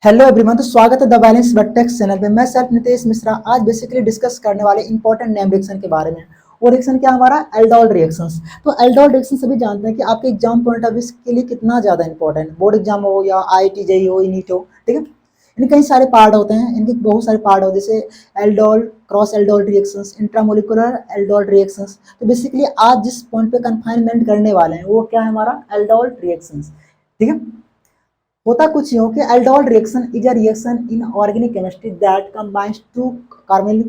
Hello everyone, तो स्वागत है द बैलेंस वर्टेक्स चैनल पे। मैं सर नितेश मिश्रा आज बेसिकली डिस्कस करने वाले इंपॉर्टेंट नेम रिएक्शन के बारे में। वो रिएक्शन क्या हमारा एल्डोल रिएक्शंस। तो एल्डोल रिएक्शन सभी जानते हैं कि आपके एग्जाम पॉइंट ऑफ व्यू के लिए कितना ज़्यादा इंपॉर्टेंट, बोर्ड एग्जाम हो या IIT जेईई हो, नीट हो, ठीक है। इनके कई सारे पार्ट होते हैं, इनके बहुत सारे पार्ट होते हैं, जैसे aldol, cross aldol reactions, intramolecular aldol reactions. तो बेसिकली आज जिस पॉइंट पे कन्फाइनमेंट करने वाले हैं वो क्या है हमारा एल्डोल रिएक्शंस, ठीक है। होता कुछ यूँ कि aldol reaction is a reaction in organic chemistry that combines two carbonyl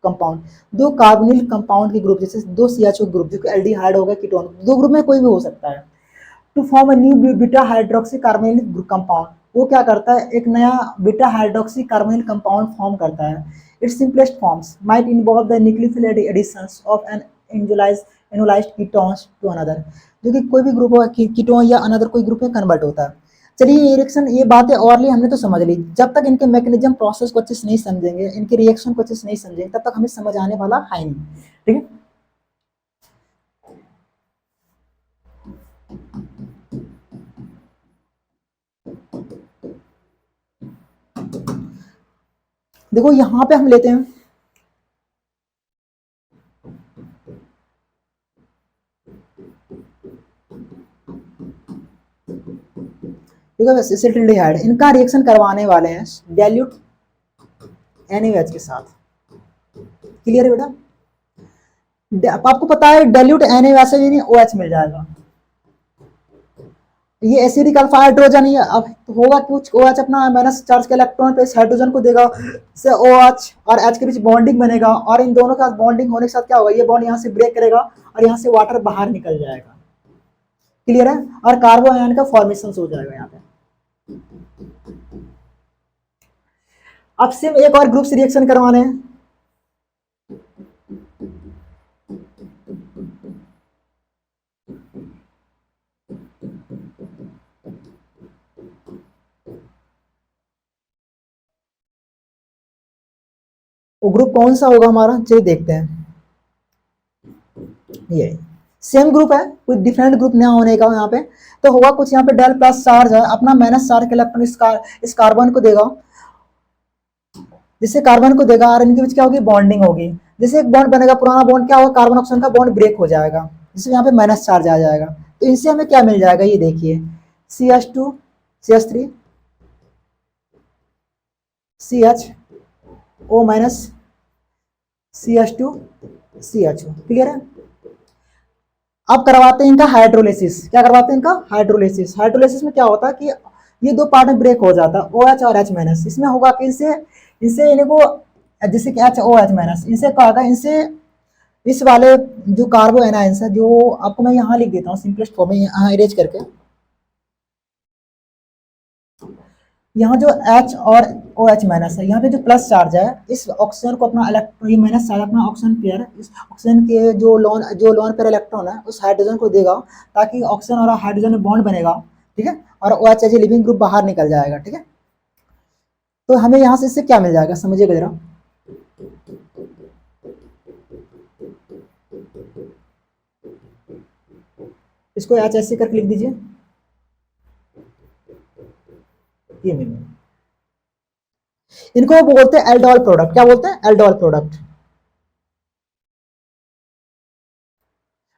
compound. दो कार्बोनिल कंपाउंड के ग्रुप, जैसे दो CH2 ग्रुप, जो कि एल्डिहाइड हो गया, कीटोन, दो ग्रुप में कोई भी हो सकता है, to form a new beta hydroxy carbonyl compound. वो क्या करता है, एक नया beta hydroxy carbonyl compound form करता है। Its simplest forms might involve the nucleophilic additions of an enolised ketones to another, जो कि कोई भी ग्रुप होगा कीटोन या अनदर कोई ग्रुप में कन्वर्ट होता है। चलिए ये रिएक्शन, ये बातें ऑरली हमने तो समझ ली। जब तक इनके मैकेनिज्म प्रोसेस को अच्छे से नहीं समझेंगे, इनके रिएक्शन को अच्छे से नहीं समझेंगे, तब तक हमें समझ आने वाला है नहीं, ठीक है। देखो यहाँ पे हम लेते हैं, एसिटिल्डिहाइड, इनका रिएक्शन करवाने वाले हैं डाइल्यूट NaOH के साथ। क्लियर है बेटा? आपको पता है डाइल्यूट NaOH से भी OH मिल जाएगा। ये एसिडिक अल्फा हाइड्रोजन ही अब होगा कुछ OH अपना माइनस चार्ज के इलेक्ट्रॉन पे इस हाइड्रोजन को देगा, से OH और H के बीच बॉन्डिंग बनेगा, और इन दोनों का बॉन्डिंग होने के साथ क्या होगा, ये बॉन्ड यहाँ से ब्रेक करेगा और यहाँ से वाटर बाहर निकल जाएगा। क्लियर है? और कार्बो आयन का फॉर्मेशन हो जाएगा यहाँ पे। अब सेम एक और ग्रुप से रिएक्शन करवाने हैं। वो ग्रुप कौन सा होगा हमारा, चलिए देखते हैं। ये सेम ग्रुप है, कोई डिफरेंट ग्रुप ना होने का यहाँ पे। तो होगा कुछ यहाँ पे डेल प्लस चार्ज है, अपना माइनस चार्ज के इलेक्ट्रॉन इस कार्बन को देगा, जिससे कार्बन को देगा और इनके बीच क्या होगी, बॉन्डिंग होगी। जैसे एक बॉन्ड बनेगा, पुराना बॉन्ड क्या होगा, कार्बन ऑक्सीजन का बॉन्ड ब्रेक हो जाएगा, जिससे यहाँ पे माइनस चार्ज आ जाएगा। तो इनसे हमें क्या मिल जाएगा, ये देखिए, CH2 CH3 CHO minus CH2 CHO। Clear है? अब करवाते हैं इनका हाइड्रोलिसिस। क्या करवाते हैं इनका हाइड्रोलिसिस। हाइड्रोलिसिस में क्या होता है कि ये दो पार्ट में ब्रेक हो जाता है, OH और H माइनस। इसमें होगा कि इनसे इनको, जैसे कि HOH माइनस, इनसे क्या होगा, इनसे इस वाले जो कार्बो एनायंस है, जो आपको मैं यहाँ लिख देता हूँ सिंपलेस्ट फॉर्म में, यहाँ इरेज करके, यहाँ जो H और OH माइनस है, यहाँ पे जो प्लस चार्ज है, इस ऑक्सीजन को अपना इलेक्ट्रॉन, ये माइनस चार्ज अपना ऑक्सीजन पेयर, इस ऑक्सीजन के जो लोन पेयर इलेक्ट्रॉन है उस हाइड्रोजन को देगा, ताकि ऑक्सीजन और हाइड्रोजन में बॉन्ड बनेगा, ठीक है, और OH as a leaving group बाहर निकल जाएगा, ठीक है। तो हमें यहाँ से इससे क्या मिल जाएगा, समझिएगा जरा। इसको H ऐसे करके लिख दीजिए, ये मिल, इनको बोलते हैं एल्डोल प्रोडक्ट। क्या बोलते हैं, एल्डोल प्रोडक्ट,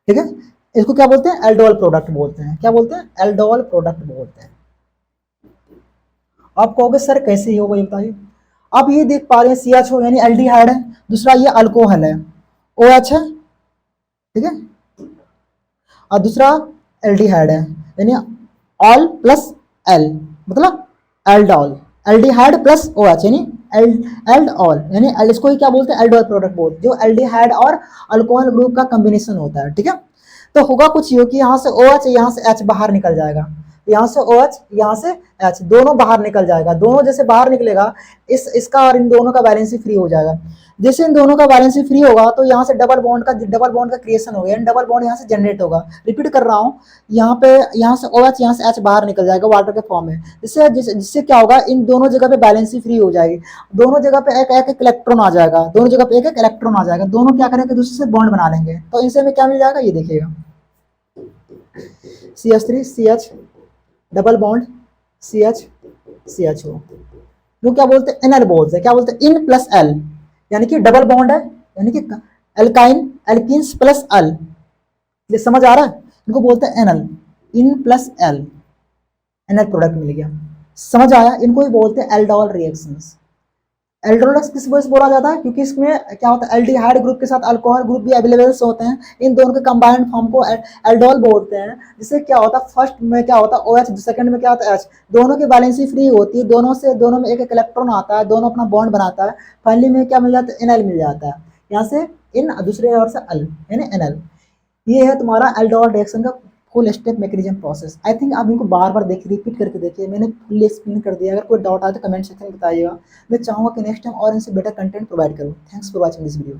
ठीक है। इसको क्या बोलते हैं, एल्डोल प्रोडक्ट बोलते हैं। क्या बोलते हैं, एल्डोल प्रोडक्ट बोलते हैं। आप कहोगे सर कैसे ही होगा, ये बताइए। आप ये देख पा रहे हैं CHO यानी एल्डिहाइड है, दूसरा ये अल्कोहल है, OH है, ठीक है, और दूसरा एल्डिहाइड है, यानी ऑल प्लस एल, मतलब एल्डोल, एल्डिहाइड प्लस OH यानी एल्डोल, यानी इसको ही क्या बोलते हैं, एल्डोल प्रोडक्ट बोलते हैं, जो एल्डिहाइड और अल्कोहल ग्रुप का कॉम्बिनेशन होता है, ठीक है। तो होगा कुछ ये कि यहाँ से OH, यहाँ से H बाहर निकल जाएगा, यहाँ से OH, यहाँ से H, दोनों बाहर निकल जाएगा। दोनों जैसे बाहर निकलेगा, इसका और इन दोनों का बैलेंस फ्री हो जाएगा। जैसे इन दोनों का बैलेंस फ्री होगा, तो यहाँ से डबल बॉन्ड का क्रिएशन हो गया, डबल बॉन्ड यहाँ से जनरेट होगा। रिपीट कर रहा हूँ, यहाँ से OH, यहाँ से H बाहर निकल जाएगा वाटर के फॉर्म में, जिससे क्या होगा, इन दोनों जगह पे बैलेंस फ्री हो जाएगी। दोनों जगह पे एक एक इलेक्ट्रॉन आ जाएगा, दोनों जगह पे एक एक इलेक्ट्रॉन आ जाएगा। दोनों क्या करेंगे, दूसरे से बॉन्ड बना लेंगे। तो इनसे हमें क्या मिल जाएगा, ये देखिएगा, CH3 CH double bond CH जो क्या बोलते हैं एनएल बोलते हैं, क्या बोलते हैं इन प्लस एल, यानी कि डबल बॉन्ड है, यानी कि एल्काइन एल्किन्स प्लस एल, ये समझ आ रहा है, इनको बोलते हैं NL, in plus L, NL product मिल गया, समझ आया, इनको ही बोलते हैं एल्डोल रिएक्शंस। एल्डोल किस वजह से बोला जाता है, क्योंकि इसमें क्या होता है एल्डिहाइड ग्रुप के साथ अल्कोहल ग्रुप भी अवेलेबल होते हैं, इन दोनों के कंबाइंड फॉर्म को एल्डोल बोलते हैं। जिससे क्या होता है फर्स्ट में क्या होता है OH, सेकंड में क्या होता है H, दोनों की बैलेंसी फ्री होती है, दोनों में एक एक इलेक्ट्रॉन आता है, दोनों अपना बॉन्ड बनाता है, फाइनली में क्या मिल जाता है एनएल मिल जाता है, यहाँ से इन दूसरे ओर से अल यानी एनएल। ये है तुम्हारा एल्डोल रिएक्शन का full step mechanism process. I think आप इनको बार बार देखिए, रिपीट करके देखिए, मैंने फुल्ली एक्सप्लेन कर दिया। अगर कोई डाउट आए तो कमेंट सेक्शन में बताइएगा, मैं चाहूँगा कि नेक्स्ट टाइम और इनसे बेटर कंटेंट प्रोवाइड करूँ। Thanks for watching this video.